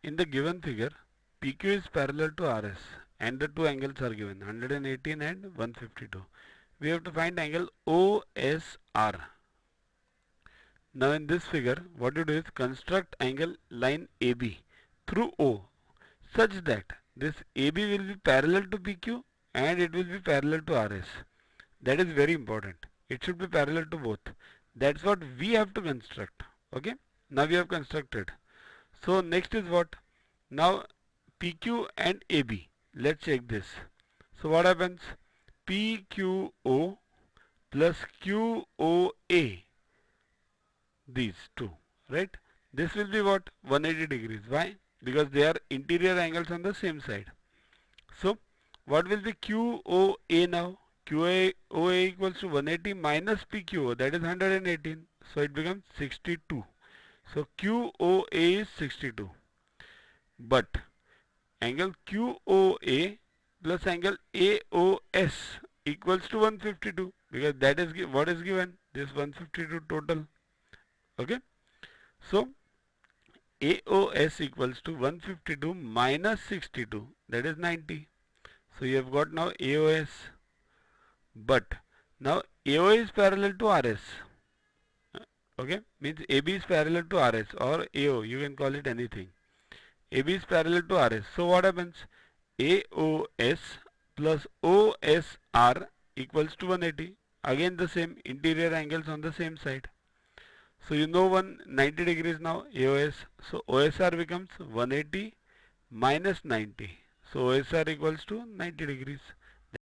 in the given figure, PQ is parallel to RS and the two angles are given 118 and 152. We have to find angle OSR. Now in this figure, what you do is construct angle line AB through O such that this AB will be parallel to PQ and it will be parallel to RS. That is very important. It should be parallel to both. That's what we have to construct. Okay. Now we have constructed. So next is what? Now PQ and AB. Let's check this. So what happens? PQO plus QOA. These two. Right? This will be what? 180 degrees. Why? Because they are interior angles on the same side. So what will be QOA now? QOA equals to 180 minus PQO, that is 118. So it becomes 62. So QOA is 62. But angle QOA plus angle AOS equals to 152 because that is what is given, this 152 total. Okay. So AOS equals to 152 minus 62, that is 90. So you have got now AOS. But now AO is parallel to RS. Okay, means AB is parallel to RS or AO, you can call it anything. AB is parallel to RS. So what happens? AOS plus OSR equals to 180. Again the same, interior angles on the same side. So you know 190 degrees now AOS. So OSR becomes 180 minus 90. So OSR equals to 90 degrees.